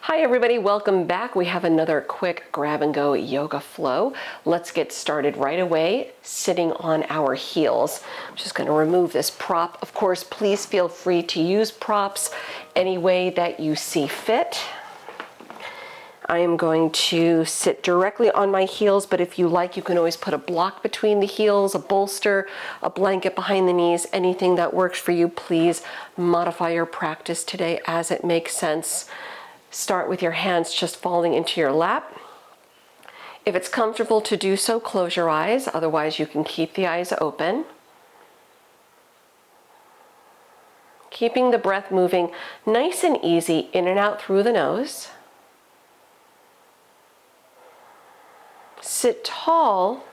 Hi everybody, welcome back. We have another quick grab and go yoga flow. Let's get started right away, sitting on our heels. I'm just going to remove this prop. Of course, please feel free to use props any way that you see fit. I am going to sit directly on my heels, but if you like, you can always put a block between the heels, a bolster, a blanket behind the knees, anything that works for you. Please modify your practice today as it makes sense. Start with your hands just falling into your lap. If it's comfortable to do so, close your eyes. Otherwise, you can keep the eyes open. Keeping the breath moving nice and easy in and out through the nose. Sit tall.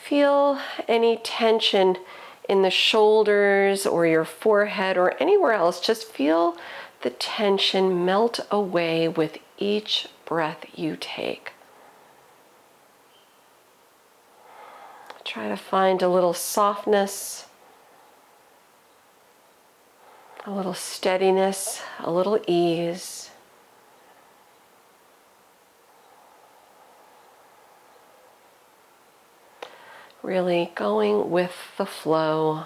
Feel any tension in the shoulders or your forehead or anywhere else. Just feel the tension melt away with each breath you take. Try to find a little softness, a little steadiness, a little ease. Really going with the flow.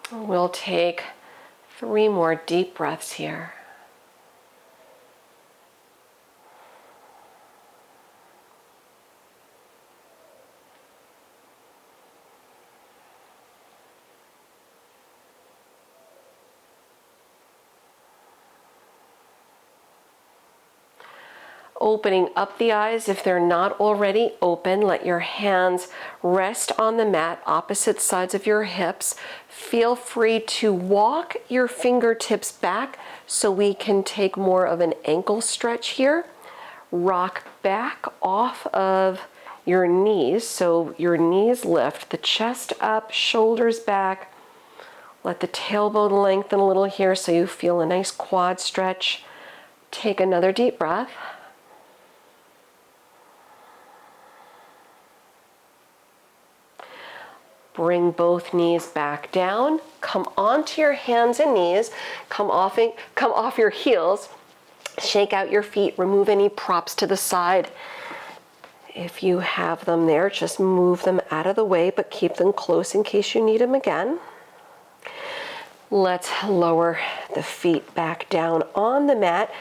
We'll take 3 more deep breaths here. Opening up the eyes if they're not already open. Let your hands rest on the mat, opposite sides of your hips. Feel free to walk your fingertips back so we can take more of an ankle stretch here. Rock back off of your knees, so your knees lift, the chest up, shoulders back. Let the tailbone lengthen a little here so you feel a nice quad stretch. Take another deep breath. Bring both knees back down. Come onto your hands and knees. Come off your heels. Shake out your feet. Remove any props to the side. If you have them there, just move them out of the way, but keep them close in case you need them again. Let's lower the feet back down on the mat,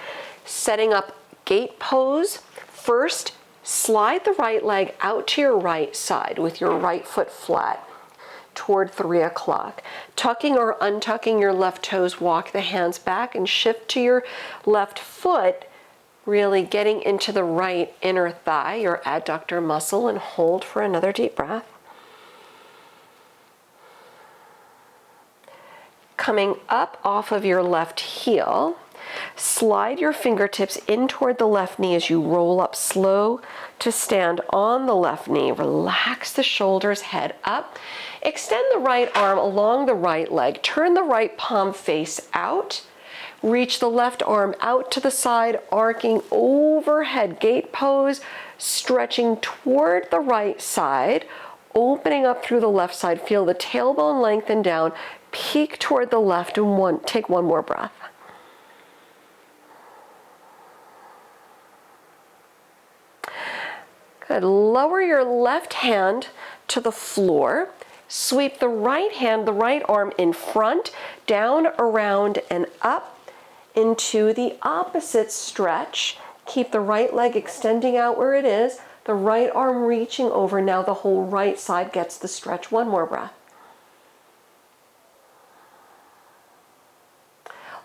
setting up gate pose. First, slide the right leg out to your right side with your right foot flat toward 3 o'clock. Tucking or untucking your left toes, walk the hands back and shift to your left foot, really getting into the right inner thigh, your adductor muscle, and hold for another deep breath. Coming up off of your left heel, slide your fingertips in toward the left knee as you roll up slow to stand on the left knee. Relax the shoulders, head up. Extend the right arm along the right leg. Turn the right palm face out. Reach the left arm out to the side, arcing overhead, gate pose, stretching toward the right side, opening up through the left side. Feel the tailbone lengthen down, peek toward the left, and take one more breath. Good. Lower your left hand to the floor. Sweep the right hand, the right arm in front, down, around, and up into the opposite stretch. Keep the right leg extending out where it is, the right arm reaching over. Now the whole right side gets the stretch. One more breath.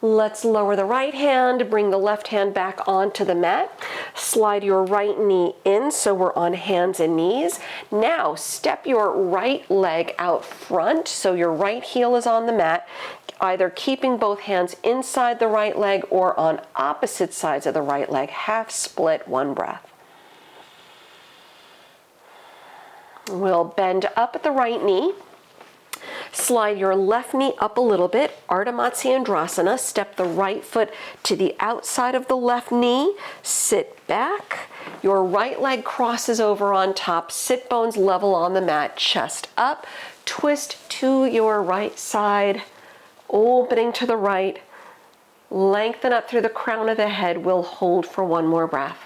Let's lower the right hand, bring the left hand back onto the mat. Slide your right knee in so we're on hands and knees. Now step your right leg out front so your right heel is on the mat, either keeping both hands inside the right leg or on opposite sides of the right leg. Half split, one breath. We'll bend up at the right knee. Slide your left knee up a little bit, Ardha Matsyendrasana. Step the right foot to the outside of the left knee. Sit back. Your right leg crosses over on top. Sit bones level on the mat, chest up. Twist to your right side. opening to the right. Lengthen up through the crown of the head. We'll hold for one more breath.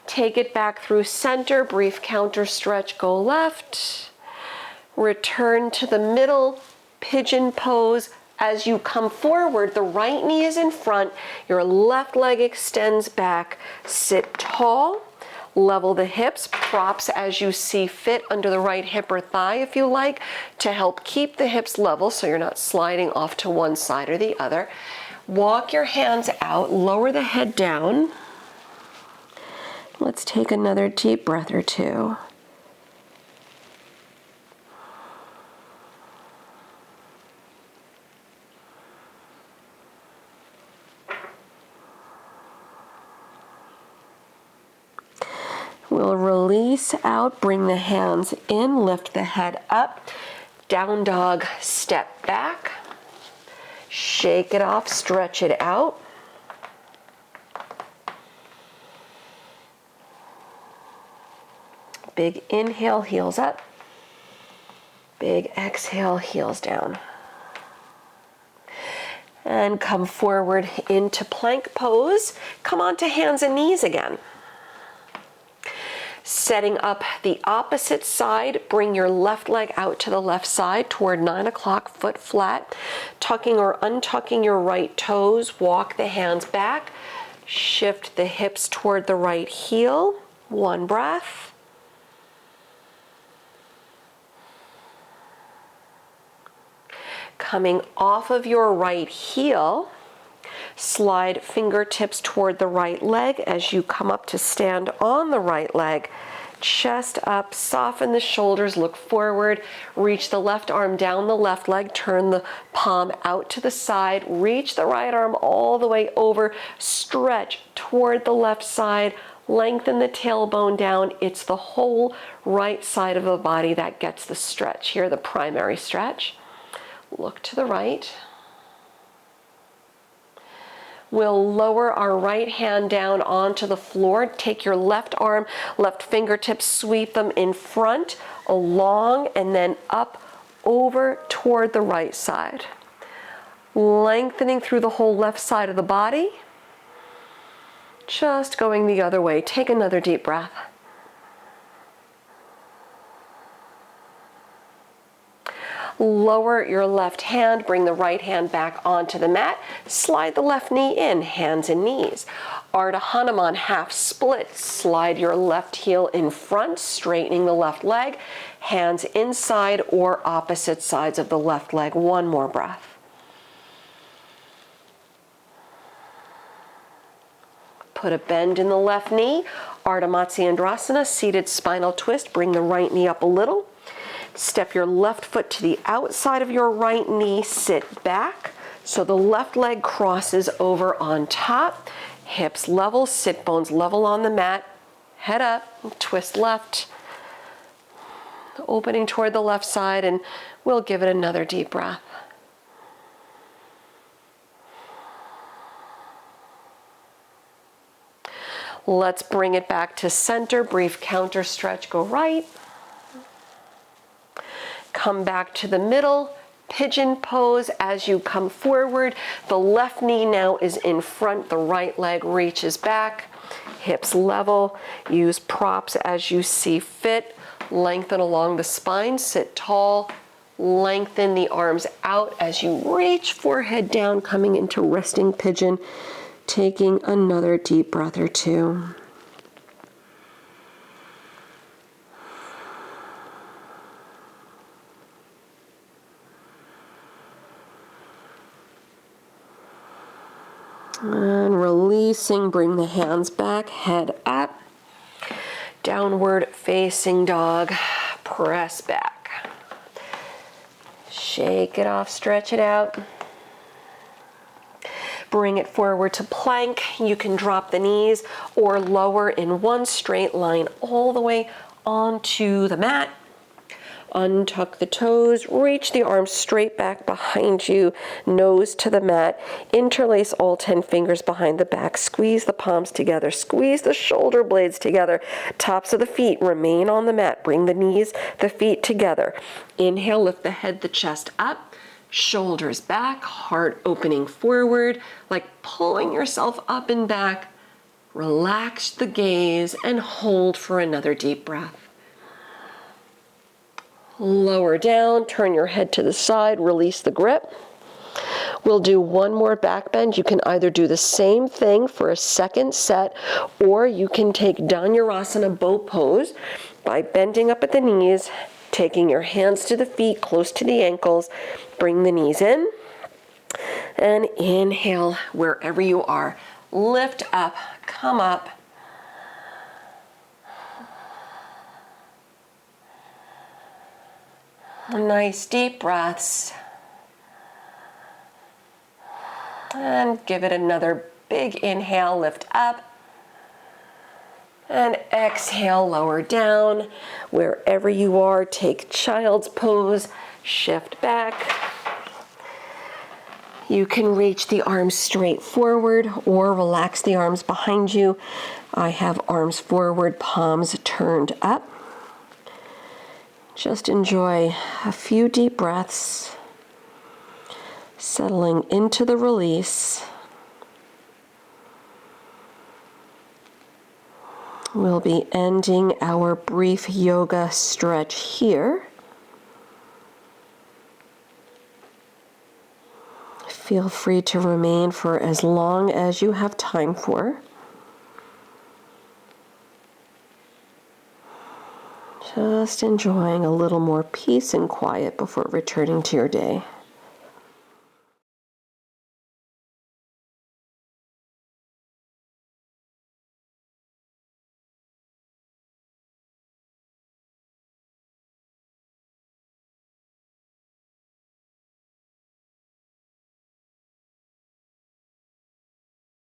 Take it back through center, brief counter stretch, go left. Return to the middle, pigeon pose. As you come forward, the right knee is in front, your left leg extends back. Sit tall, level the hips, props as you see fit under the right hip or thigh if you like, to help keep the hips level so you're not sliding off to one side or the other. Walk your hands out, lower the head down. Let's take another deep breath or two. We'll release out, bring the hands in, lift the head up, down dog, step back, shake it off, stretch it out. Big inhale, heels up. Big exhale, heels down. And come forward into plank pose. Come onto hands and knees again. Setting up the opposite side, bring your left leg out to the left side toward 9 o'clock, foot flat. Tucking or untucking your right toes, walk the hands back. Shift the hips toward the right heel. One breath. Coming off of your right heel, slide fingertips toward the right leg as you come up to stand on the right leg. Chest up, soften the shoulders, look forward, reach the left arm down the left leg, turn the palm out to the side, reach the right arm all the way over, stretch toward the left side, lengthen the tailbone down. It's the whole right side of the body that gets the stretch here, the primary stretch. Look to the right. We'll lower our right hand down onto the floor. Take your left arm, left fingertips, sweep them in front, along, and then up, over toward the right side. Lengthening through the whole left side of the body. Just going the other way. Take another deep breath. Lower your left hand, bring the right hand back onto the mat, slide the left knee in, hands and knees. Ardha Hanuman, half split, slide your left heel in front, straightening the left leg, hands inside or opposite sides of the left leg. One more breath. Put a bend in the left knee, Ardha Matsyendrasana, seated spinal twist, bring the right knee up a little. Step your left foot to the outside of your right knee, sit back so the left leg crosses over on top, hips level, sit bones level on the mat, head up, twist left, opening toward the left side, and we'll give it another deep breath. Let's bring it back to center, brief counter stretch, go right. Come back to the middle, pigeon pose. As you come forward, the left knee now is in front, the right leg reaches back, hips level. Use props as you see fit. Lengthen along the spine, sit tall. Lengthen the arms out as you reach, forehead down, coming into resting pigeon. Taking another deep breath or two. And releasing, bring the hands back, head up. Downward facing dog, press back. Shake it off, stretch it out. Bring it forward to plank. You can drop the knees or lower in one straight line all the way onto the mat. Untuck the toes, reach the arms straight back behind you, nose to the mat. Interlace all 10 fingers behind the back. Squeeze the palms together. Squeeze the shoulder blades together. Tops of the feet remain on the mat. Bring the knees, the feet together. Inhale, lift the head, the chest up. Shoulders back, heart opening forward, like pulling yourself up and back. Relax the gaze and hold for another deep breath. Lower down, turn your head to the side, release the grip. We'll do one more back bend. You can either do the same thing for a second set, or you can take Dhanurasana bow pose by bending up at the knees, taking your hands to the feet, close to the ankles. Bring the knees in, and inhale wherever you are. Lift up, come up. Nice deep breaths. And give it another big inhale, lift up. And exhale, lower down. Wherever you are, take child's pose, shift back. You can reach the arms straight forward or relax the arms behind you. I have arms forward, palms turned up. Just enjoy a few deep breaths, settling into the release. We'll be ending our brief yoga stretch here. Feel free to remain for as long as you have time for. Just enjoying a little more peace and quiet before returning to your day.